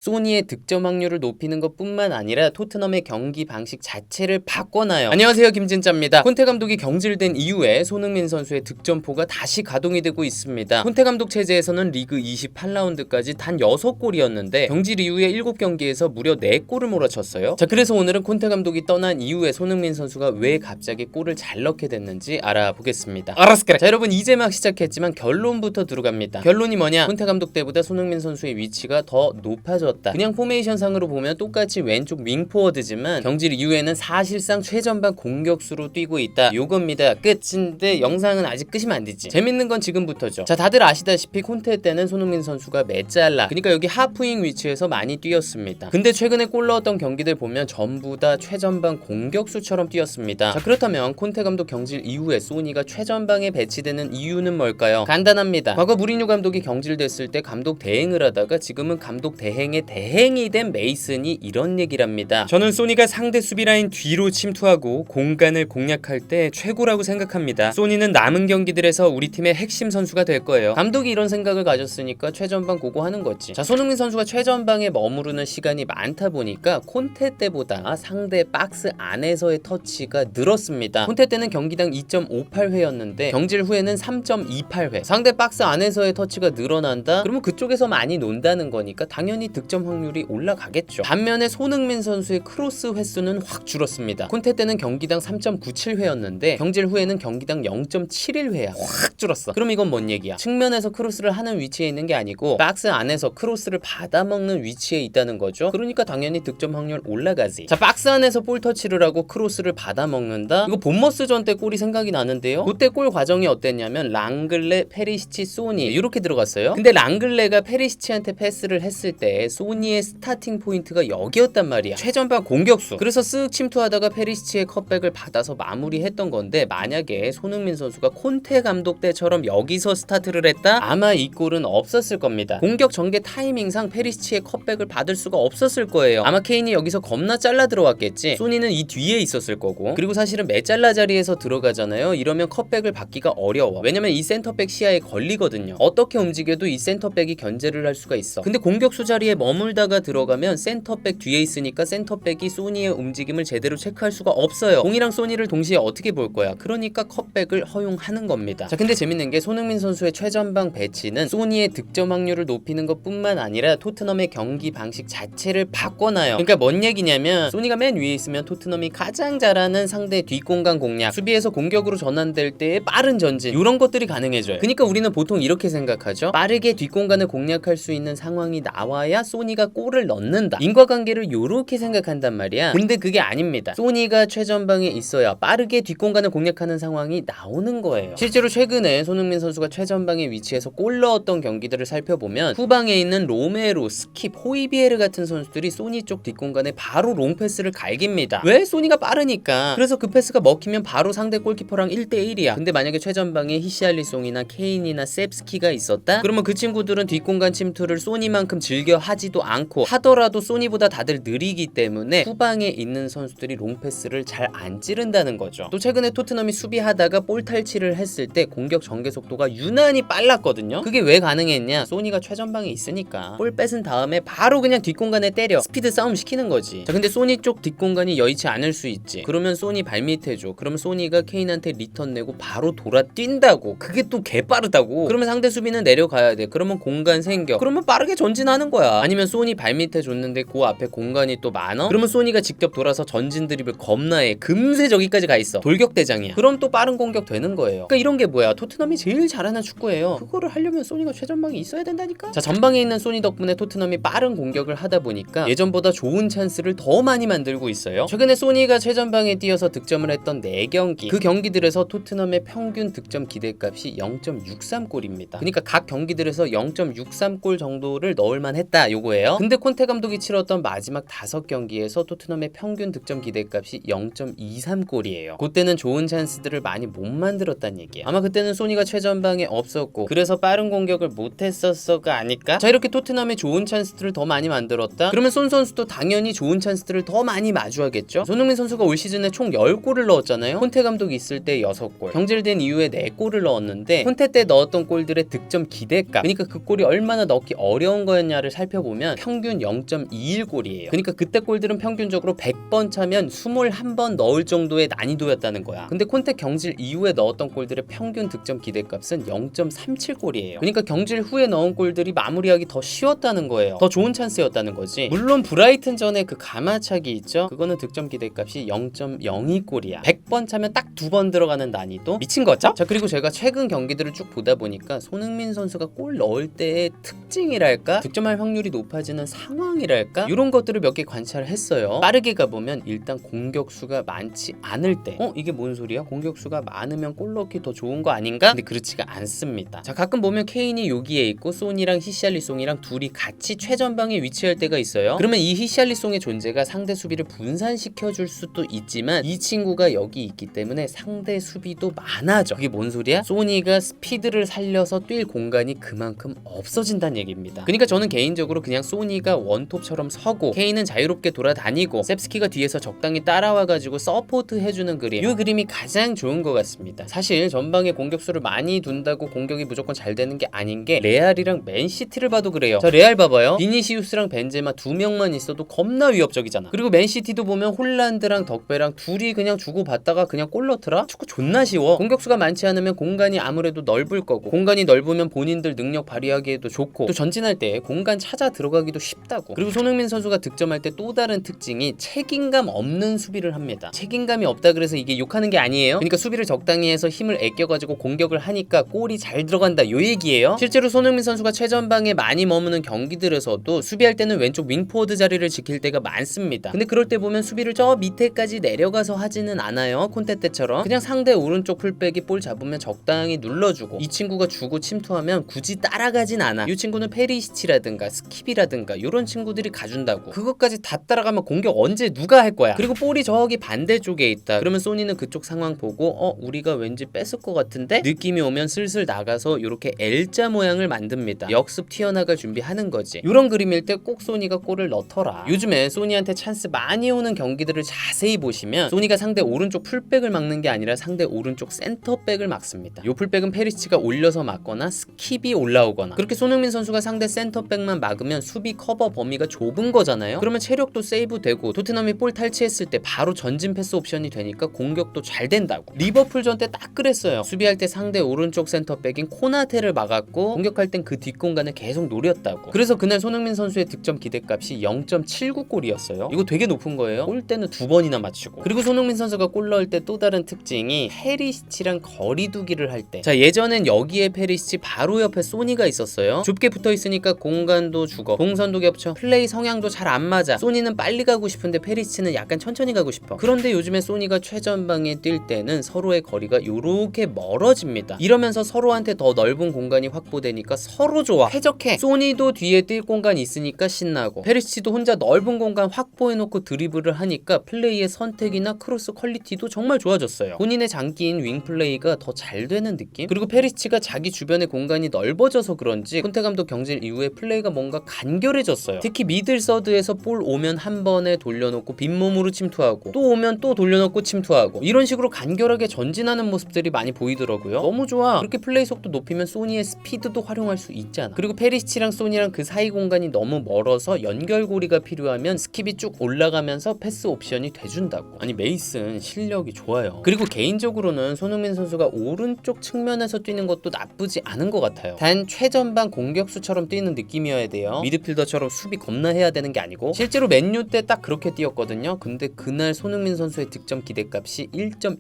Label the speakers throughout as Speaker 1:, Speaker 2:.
Speaker 1: 소니의 득점 확률을 높이는 것뿐만 아니라 토트넘의 경기 방식 자체를 바꿔놔요. 안녕하세요, 김진짜입니다. 콘테 감독이 경질된 이후에 손흥민 선수의 득점포가 다시 가동이 되고 있습니다. 콘테 감독 체제에서는 리그 28라운드까지 단 6골이었는데 경질 이후에 7경기에서 무려 4골을 몰아쳤어요. 자, 그래서 오늘은 콘테 감독이 떠난 이후에 손흥민 선수가 왜 갑자기 골을 잘 넣게 됐는지 알아보겠습니다. 알았을까? 자, 여러분, 이제 막 시작했지만 결론부터 들어갑니다. 결론이 뭐냐? 콘테 감독 때보다 손흥민 선수의 위치가 더 높아졌다. 그냥 포메이션 상으로 보면 똑같이 왼쪽 윙포워드지만 경질 이후에는 사실상 최전방 공격수로 뛰고 있다. 요겁니다. 끝인데 영상은 아직 끄시면 안 되지. 재밌는 건 지금부터죠. 자, 다들 아시다시피 콘테 때는 손흥민 선수가 메잘라, 그러니까 여기 하프윙 위치에서 많이 뛰었습니다. 근데 최근에 골 넣었던 경기들 보면 전부 다 최전방 공격수처럼 뛰었습니다. 자, 그렇다면 콘테 감독 경질 이후에 소니가 최전방에 배치되는 이유는 뭘까요? 간단합니다. 과거 무리뉴 감독이 경질됐을 때 감독 대행을 하다가 지금은 감독 대행의 대행이 된 메이슨이 이런 얘기랍니다. 저는 소니가 상대 수비라인 뒤로 침투하고 공간을 공략할 때 최고라고 생각합니다. 소니는 남은 경기들에서 우리 팀의 핵심 선수가 될 거예요. 감독이 이런 생각을 가졌으니까 최전방 고고하는 거지. 자, 손흥민 선수가 최전방에 머무르는 시간이 많다 보니까 콘테 때보다 상대 박스 안에서의 터치가 늘었습니다. 콘테 때는 경기당 2.58회였는데 경질 후에는 3.28회. 상대 박스 안에서의 터치가 늘어난다? 그러면 그쪽에서 많이 논다는 거니까 당연히 득점 확률이 올라가겠죠. 반면에 손흥민 선수의 크로스 횟수는 확 줄었습니다. 콘테 때는 경기당 3.97회였는데 경질 후에는 경기당 0.71회야. 확 줄었어. 그럼 이건 뭔 얘기야? 측면에서 크로스를 하는 위치에 있는 게 아니고 박스 안에서 크로스를 받아먹는 위치에 있다는 거죠. 그러니까 당연히 득점 확률 올라가지. 자, 박스 안에서 볼 터치를 하고 크로스를 받아먹는다? 이거 본머스전 때 골이 생각이 나는데요. 그때 골 과정이 어땠냐면 랑글레, 페리시치, 소니 이렇게 들어갔어요. 근데 랑글레가 페리시치한테 패스를 했을 때 소니의 스타팅 포인트가 여기였단 말이야. 최전방 공격수. 그래서 쓱 침투하다가 페리시치의 컷백을 받아서 마무리했던 건데, 만약에 손흥민 선수가 콘테 감독 때처럼 여기서 스타트를 했다? 아마 이 골은 없었을 겁니다. 공격 전개 타이밍상 페리시치의 컷백을 받을 수가 없었을 거예요. 아마 케인이 여기서 겁나 잘라 들어왔겠지. 소니는 이 뒤에 있었을 거고. 그리고 사실은 메잘라 자리에서 들어가잖아요. 이러면 컷백을 받기가 어려워. 왜냐면 이 센터백 시야에 걸리거든요. 어떻게 움직여도 이 센터백이 견제를 할 수가 있어. 근데 공격수 자리에 머물다가 들어가면 센터백 뒤에 있으니까 센터백이 소니의 움직임을 제대로 체크할 수가 없어요. 공이랑 소니를 동시에 어떻게 볼 거야? 그러니까 컷백을 허용하는 겁니다. 자, 근데 재밌는 게 손흥민 선수의 최전방 배치는 소니의 득점 확률을 높이는 것뿐만 아니라 토트넘의 경기 방식 자체를 바꿔놔요. 그러니까 뭔 얘기냐면 소니가 맨 위에 있으면 토트넘이 가장 잘하는 상대 뒷공간 공략, 수비에서 공격으로 전환될 때의 빠른 전진, 이런 것들이 가능해져요. 그러니까 우리는 보통 이렇게 생각하죠. 빠르게 뒷공간을 공략할 수 있는 상황이 나와야 소니가 골을 넣는다. 인과관계를 요렇게 생각한단 말이야. 근데 그게 아닙니다. 소니가 최전방에 있어야 빠르게 뒷공간을 공략하는 상황이 나오는 거예요. 실제로 최근에 손흥민 선수가 최전방에 위치해서 골 넣었던 경기들을 살펴보면 후방에 있는 로메로, 스킵, 호이비에르 같은 선수들이 소니 쪽 뒷공간에 바로 롱패스를 갈깁니다. 왜? 소니가 빠르니까. 그래서 그 패스가 먹히면 바로 상대 골키퍼랑 1대1이야. 근데 만약에 최전방에 히샬리송이나 케인이나 셉스키가 있었다? 그러면 그 친구들은 뒷공간 침투를 소니만큼 즐겨 하지도 않고, 하더라도 소니보다 다들 느리기 때문에 후방에 있는 선수들이 롱패스를 잘 안 찌른다는 거죠. 또 최근에 토트넘이 수비하다가 볼 탈취를 했을 때 공격 전개 속도가 유난히 빨랐거든요. 그게 왜 가능했냐? 소니가 최전방에 있으니까 볼 뺏은 다음에 바로 그냥 뒷공간에 때려 스피드 싸움 시키는 거지. 자, 근데 소니 쪽 뒷공간이 여의치 않을 수 있지. 그러면 소니 발밑에 줘. 그러면 소니가 케인한테 리턴 내고 바로 돌아 뛴다고. 그게 또 개빠르다고. 그러면 상대 수비는 내려가야 돼. 그러면 공간 생겨. 그러면 빠르게 전진하는 거야. 아니면 소니 발밑에 줬는데 그 앞에 공간이 또 많아? 그러면 소니가 직접 돌아서 전진 드리블 겁나해. 금세 저기까지 가 있어. 돌격대장이야. 그럼 또 빠른 공격 되는 거예요. 그러니까 이런 게 뭐야? 토트넘이 제일 잘하는 축구예요. 그거를 하려면 소니가 최전방에 있어야 된다니까? 자, 전방에 있는 소니 덕분에 토트넘이 빠른 공격을 하다 보니까 예전보다 좋은 찬스를 더 많이 만들고 있어요. 최근에 소니가 최전방에 뛰어서 득점을 했던 4경기, 그 경기들에서 토트넘의 평균 득점 기대값이 0.63골입니다. 그러니까 각 경기들에서 0.63골 정도를 넣을만 했다, 요거예요. 근데 콘테 감독이 치렀던 마지막 5경기에서 토트넘의 평균 득점 기대값이 0.23골이에요. 그때는 좋은 찬스들을 많이 못 만들었단 얘기야. 아마 그때는 소니가 최전방에 없었고 그래서 빠른 공격을 못했었어가 아닐까? 자, 이렇게 토트넘의 좋은 찬스들을 더 많이 만들었다? 그러면 손 선수도 당연히 좋은 찬스들을 더 많이 마주하겠죠? 손흥민 선수가 올 시즌에 총 10골을 넣었잖아요. 콘테 감독이 있을 때 6골, 경질된 이후에 4골을 넣었는데 콘테 때 넣었던 골들의 득점 기대값, 그러니까 그 골이 얼마나 넣기 어려운 거였냐를 살펴보면 따져보면 평균 0.21골이에요. 그러니까 그때 골들은 평균적으로 100번 차면 21번 넣을 정도의 난이도였다는 거야. 근데 콘테 경질 이후에 넣었던 골들의 평균 득점 기대값은 0.37골이에요. 그러니까 경질 후에 넣은 골들이 마무리하기 더 쉬웠다는 거예요. 더 좋은 찬스였다는 거지. 물론 브라이튼 전에 그 가마차기 있죠? 그거는 득점 기대값이 0.02골이야. 100번 차면 딱 2번 들어가는 난이도? 미친 거죠? 자, 그리고 제가 최근 경기들을 쭉 보다 보니까 손흥민 선수가 골 넣을 때의 특징이랄까? 득점할 확률이 높아지는 상황이랄까? 이런 것들을 몇 개 관찰을 했어요. 빠르게 가보면 일단 공격수가 많지 않을 때 이게 뭔 소리야? 공격수가 많으면 골 넣기 더 좋은 거 아닌가? 근데 그렇지가 않습니다. 자, 가끔 보면 케인이 여기에 있고 소니랑 히샬리송이랑 둘이 같이 최전방에 위치할 때가 있어요. 그러면 이 히샬리송의 존재가 상대 수비를 분산시켜 줄 수도 있지만 이 친구가 여기 있기 때문에 상대 수비도 많아져. 그게 뭔 소리야? 소니가 스피드를 살려서 뛸 공간이 그만큼 없어진다는 얘기입니다. 그러니까 저는 개인적으로 그냥 소니가 원톱처럼 서고 케인은 자유롭게 돌아다니고 셉스키가 뒤에서 적당히 따라와가지고 서포트 해주는 그림, 이 그림이 가장 좋은 것 같습니다. 사실 전방에 공격수를 많이 둔다고 공격이 무조건 잘 되는 게 아닌 게 레알이랑 맨시티를 봐도 그래요. 자, 레알 봐봐요. 비니시우스랑 벤제마 두 명만 있어도 겁나 위협적이잖아. 그리고 맨시티도 보면 홀란드랑 덕배랑 둘이 그냥 주고받다가 그냥 골 넣더라? 축구 존나 쉬워. 공격수가 많지 않으면 공간이 아무래도 넓을 거고, 공간이 넓으면 본인들 능력 발휘하기에도 좋고, 또 전진할 때 공간 찾아 들어가기도 쉽다고. 그리고 손흥민 선수가 득점할 때 또 다른 특징이 책임감 없는 수비를 합니다. 책임감이 없다 그래서 이게 욕하는 게 아니에요. 그러니까 수비를 적당히 해서 힘을 아껴가지고 공격을 하니까 골이 잘 들어간다, 요 얘기예요. 실제로 손흥민 선수가 최전방에 많이 머무는 경기들에서도 수비할 때는 왼쪽 윙포워드 자리를 지킬 때가 많습니다. 근데 그럴 때 보면 수비를 저 밑에까지 내려가서 하지는 않아요. 콘테 때처럼 그냥 상대 오른쪽 풀백이 볼 잡으면 적당히 눌러주고, 이 친구가 주고 침투하면 굳이 따라가진 않아. 이 친구는 페리시치라든가 스킵이라든가 이런 친구들이 가준다고. 그것까지 다 따라가면 공격 언제 누가 할 거야. 그리고 볼이 저기 반대쪽에 있다 그러면 소니는 그쪽 상황 보고 우리가 왠지 뺏을 것 같은데 느낌이 오면 슬슬 나가서 이렇게 L자 모양을 만듭니다. 역습 튀어나갈 준비하는 거지. 이런 그림일 때 꼭 소니가 골을 넣더라. 요즘에 소니한테 찬스 많이 오는 경기들을 자세히 보시면 소니가 상대 오른쪽 풀백을 막는 게 아니라 상대 오른쪽 센터백을 막습니다. 요 풀백은 페리시치가 올려서 막거나 스킵이 올라오거나, 그렇게 손흥민 선수가 상대 센터백만 막으면 수비 커버 범위가 좁은 거잖아요. 그러면 체력도 세이브 되고 토트넘이 볼 탈취했을 때 바로 전진 패스 옵션이 되니까 공격도 잘 된다고. 리버풀전 때 딱 그랬어요. 수비할 때 상대 오른쪽 센터백인 코나테를 막았고 공격할 땐 그 뒷공간을 계속 노렸다고. 그래서 그날 손흥민 선수의 득점 기대값이 0.79골이었어요. 이거 되게 높은 거예요. 골대는 2번이나 맞추고. 그리고 손흥민 선수가 골 넣을 때 또 다른 특징이 페리시치랑 거리두기를 할 때. 자, 예전엔 여기에 페리시치 바로 옆에 소니가 있었어요. 좁게 붙어 있으니까 공간도 죽어, 동선도 겹쳐, 플레이 성향도 잘 안 맞아. 소니는 빨리 가고 싶은데 페리시치는 약간 천천히 가고 싶어. 그런데 요즘에 소니가 최전방에 뛸 때는 서로의 거리가 요렇게 멀어집니다. 이러면서 서로한테 더 넓은 공간이 확보되니까 서로 좋아, 쾌적해. 소니도 뒤에 뛸 공간이 있으니까 신나고, 페리시치도 혼자 넓은 공간 확보해놓고 드리블을 하니까 플레이의 선택이나 크로스 퀄리티도 정말 좋아졌어요. 본인의 장기인 윙플레이가 더 잘 되는 느낌? 그리고 페리시치가 자기 주변의 공간이 넓어져서 그런지 콘테 감독 경질 이후에 플레이가 뭔가 간결해졌어요. 특히 미들 서드에서 볼 오면 한 번에 돌려놓고 빈몸으로 침투하고, 또 오면 또 돌려놓고 침투하고, 이런 식으로 간결하게 전진하는 모습들이 많이 보이더라고요. 너무 좋아. 그렇게 플레이 속도 높이면 소니의 스피드도 활용할 수 있잖아. 그리고 페리시치랑 소니랑 그 사이 공간이 너무 멀어서 연결고리가 필요하면 스킵이 쭉 올라가면서 패스 옵션이 돼준다고. 아니, 메이슨 실력이 좋아요. 그리고 개인적으로는 손흥민 선수가 오른쪽 측면에서 뛰는 것도 나쁘지 않은 것 같아요. 단 최전방 공격수처럼 뛰는 느낌이어야 돼요. 미드필더처럼 수비 겁나 해야 되는 게 아니고. 실제로 맨유 때 딱 그렇게 뛰었거든요. 근데 그날 손흥민 선수의 득점 기대값이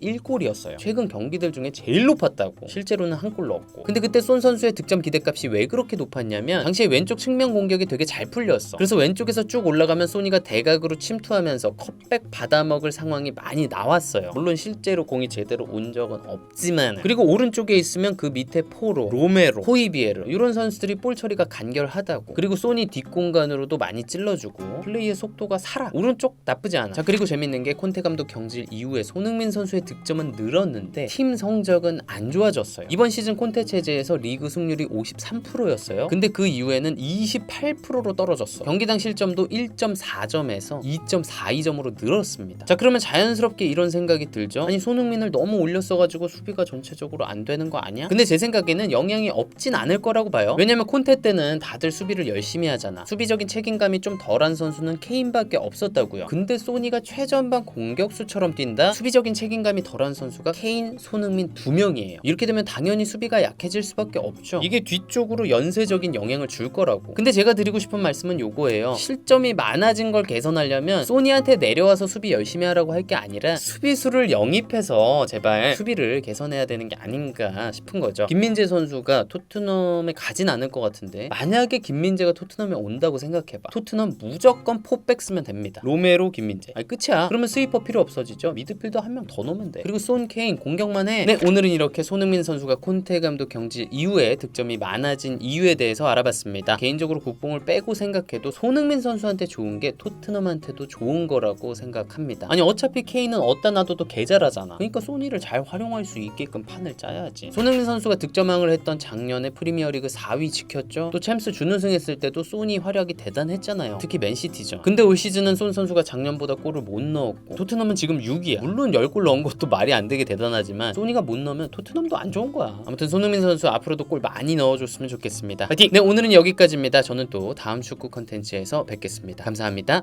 Speaker 1: 1.1골이었어요. 최근 경기들 중에 제일 높았다고. 실제로는 한 골 넣었고. 근데 그때 손 선수의 득점 기대값이 왜 그렇게 높았냐면 당시에 왼쪽 측면 공격이 되게 잘 풀렸어. 그래서 왼쪽에서 쭉 올라가면 소니가 대각으로 침투하면서 컵백 받아먹을 상황이 많이 나왔어요. 물론 실제로 공이 제대로 온 적은 없지만. 그리고 오른쪽에 있으면 그 밑에 포로, 로메로, 호이비에르 이런 선수들이 볼 처리가 간결하다고. 그리고 소니 뒷공간으로도 많이 찔러주고 플레이의 속도가 살아. 오른쪽 나쁘지 않아. 자, 그리고 재밌는 게 콘테 감독 경질 이후에 손흥민 선수의 득점은 늘었는데 팀 성적은 안 좋아졌어요. 이번 시즌 콘테 체제에서 리그 승률이 53%였어요. 근데 그 이후에는 28%로 떨어졌어. 경기당 실점도 1.4점에서 2.42점으로 늘었습니다. 자, 그러면 자연스럽게 이런 생각이 들죠. 아니, 손흥민을 너무 올렸어가지고 수비가 전체적으로 안 되는 거 아니야? 근데 제 생각에는 영향이 없진 않을 거라고 봐요. 왜냐면 콘테 때는 다들 수비를 열심히 열심히 하잖아. 수비적인 책임감이 좀 덜한 선수는 케인밖에 없었다고요. 근데 소니가 최전방 공격수처럼 뛴다? 수비적인 책임감이 덜한 선수가 케인, 손흥민 2명이에요. 이렇게 되면 당연히 수비가 약해질 수밖에 없죠. 이게 뒤쪽으로 연쇄적인 영향을 줄 거라고. 근데 제가 드리고 싶은 말씀은 요거예요. 실점이 많아진 걸 개선하려면 소니한테 내려와서 수비 열심히 하라고 할 게 아니라 수비수를 영입해서 제발 수비를 개선해야 되는 게 아닌가 싶은 거죠. 김민재 선수가 토트넘에 가진 않을 것 같은데 만약에 김민재가 토트넘에 온다고 생각해봐. 토트넘 무조건 포백 쓰면 됩니다. 로메로, 김민재. 아니 끝이야. 그러면 스위퍼 필요 없어지죠. 미드필더 한 명 더 넣으면 돼. 그리고 손, 케인 공격만 해. 네, 오늘은 이렇게 손흥민 선수가 콘테 감독 경질 이후에 득점이 많아진 이유에 대해서 알아봤습니다. 개인적으로 국뽕을 빼고 생각해도 손흥민 선수한테 좋은 게 토트넘한테도 좋은 거라고 생각합니다. 아니 어차피 케인은 어디다 놔둬도 개잘하잖아. 그러니까 소니를 잘 활용할 수 있게끔 판을 짜야지. 손흥민 선수가 득점왕을 했던 작년에 프리미어리그 4위 지켰죠. 또 챔스 준우승했을 때도 소니 활약이 대단했잖아요. 특히 맨시티죠. 근데 올 시즌은 손 선수가 작년보다 골을 못 넣었고 토트넘은 지금 6위야. 물론 10골 넣은 것도 말이 안 되게 대단하지만 소니가 못 넣으면 토트넘도 안 좋은 거야. 아무튼 손흥민 선수 앞으로도 골 많이 넣어줬으면 좋겠습니다. 파이팅! 네, 오늘은 여기까지입니다. 저는 또 다음 축구 컨텐츠에서 뵙겠습니다. 감사합니다.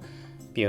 Speaker 1: 뿅.